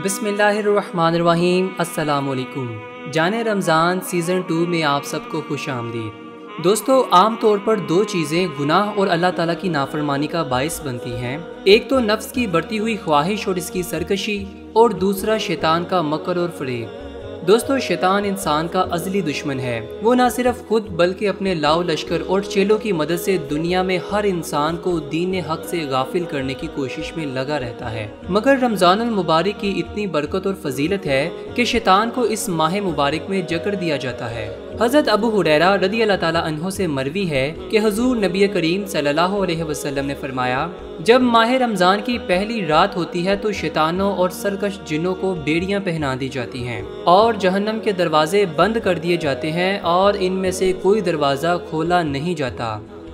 बिस्मिल्लाहिर्रहमानिर्रहीम। अस्सलामुअलैकुम। जाने रमज़ान सीज़न 2 में आप सबको खुश आमदीद। दोस्तों, आम तौर पर दो चीज़ें गुनाह और अल्लाह ताला की नाफरमानी का बाइस बनती हैं। एक तो नफ्स की बढ़ती हुई ख्वाहिश और इसकी सरकशी, और दूसरा शैतान का मकर और फरेब। दोस्तों, शैतान इंसान का अज़ली दुश्मन है। वो ना सिर्फ खुद बल्कि अपने लाव लश्कर और चेलों की मदद से दुनिया में हर इंसान को दीन हक से गाफिल करने की कोशिश में लगा रहता है। मगर रमज़ानुल मुबारक की इतनी बरकत और फजीलत है कि शैतान को इस माह मुबारक में जकड़ दिया जाता है। हज़रत अबू हुरैरा रज़ी अल्लाह ताला अन्हु से मरवी है कि हुज़ूर नबी करीम सल्लल्लाहु अलैहि वसल्लम ने फरमाया, जब माह रमज़ान की पहली रात होती है तो शैतानों और सरकश जिन्नों को बेड़ियां पहना दी जाती हैं और जहन्नम के दरवाजे बंद कर दिए जाते हैं और इनमें से कोई दरवाज़ा खोला नहीं जाता,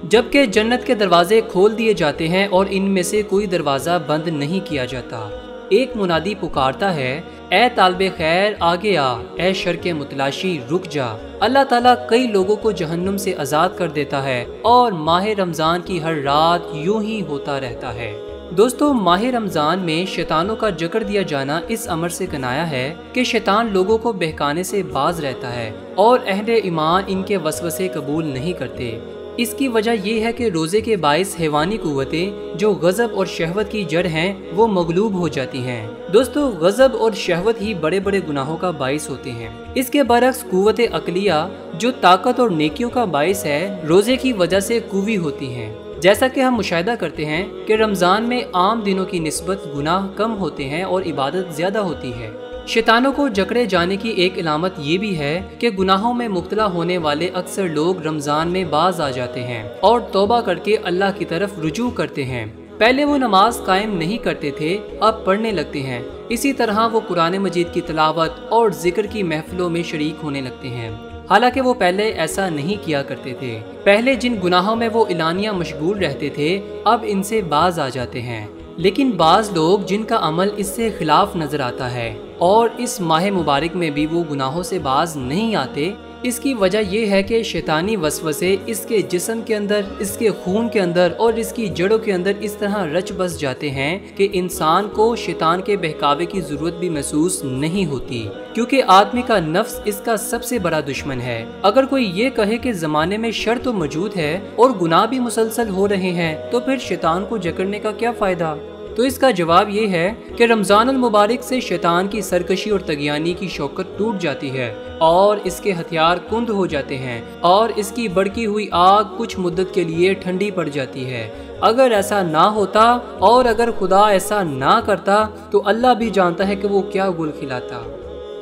जबकि जन्नत के दरवाजे खोल दिए जाते हैं और इनमें से कोई दरवाज़ा बंद नहीं किया जाता। एक मुनादी पुकारता है, ए तालिबे खैर आगे आ, ए शर के मुतलाशी रुक जा। अल्लाह ताला कई लोगों को जहन्नुम से आज़ाद कर देता है और माह रमज़ान की हर रात यूं ही होता रहता है। दोस्तों, माह रमज़ान में शैतानों का जकड़ दिया जाना इस अमर से कनाया है कि शैतान लोगों को बहकाने से बाज रहता है और अहले ईमान इनके वसवसे कबूल नहीं करते। इसकी वजह यह है कि रोज़े के बाइस हैवानी कुव्वतें जो गज़ब और शहवत की जड़ हैं वो मगलूब हो जाती हैं। दोस्तों, गज़ब और शहवत ही बड़े बड़े गुनाहों का बाइस होते हैं। इसके बरक्स कुव्वत अक़लिया जो ताकत और नेकियों का बाइस है, रोज़े की वजह से कुवी होती हैं। जैसा कि हम मुशाहिदा करते हैं कि रमज़ान में आम दिनों की निस्बत गुनाह कम होते हैं और इबादत ज़्यादा होती है। शैतानों को जकड़े जाने की एक इलामत ये भी है कि गुनाहों में मुब्तला होने वाले अक्सर लोग रमज़ान में बाज आ जाते हैं और तौबा करके अल्लाह की तरफ रुजू करते हैं। पहले वो नमाज कायम नहीं करते थे, अब पढ़ने लगते हैं। इसी तरह वो कुरान मजीद की तिलावत और जिक्र की महफिलों में शरीक होने लगते हैं, हालांकि वो पहले ऐसा नहीं किया करते थे। पहले जिन गुनाहों में वो इलानिया मशगूल रहते थे, अब इनसे बाज आ जाते हैं। लेकिन बाज़ लोग जिनका अमल इससे खिलाफ नजर आता है और इस माह मुबारक में भी वो गुनाहों से बाज नहीं आते, इसकी वजह यह है कि शैतानी वसवसे इसके जिस्म के अंदर, इसके खून के अंदर और इसकी जड़ों के अंदर इस तरह रच बस जाते हैं कि इंसान को शैतान के बहकावे की ज़रूरत भी महसूस नहीं होती, क्योंकि आदमी का नफ्स इसका सबसे बड़ा दुश्मन है। अगर कोई ये कहे कि ज़माने में शर तो मौजूद है और गुनाह भी मुसलसल हो रहे हैं, तो फिर शैतान को जकड़ने का क्या फ़ायदा? तो इसका जवाब ये है कि रमज़ानुल मुबारक से शैतान की सरकशी और तगियानी की शौकत टूट जाती है और इसके हथियार कुंद हो जाते हैं और इसकी भड़की हुई आग कुछ मुद्दत के लिए ठंडी पड़ जाती है। अगर ऐसा ना होता और अगर खुदा ऐसा ना करता तो अल्लाह भी जानता है कि वो क्या गुल खिलाता।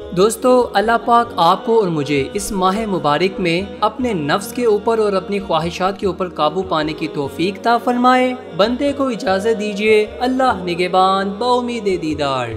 दोस्तों, अल्लाह पाक आपको और मुझे इस माह मुबारक में अपने नफ्स के ऊपर और अपनी ख्वाहिशात के ऊपर काबू पाने की तौफीक ता फरमाए। बंदे को इजाज़त दीजिए। अल्लाह निगहबान, बाउम्मीद दीदार।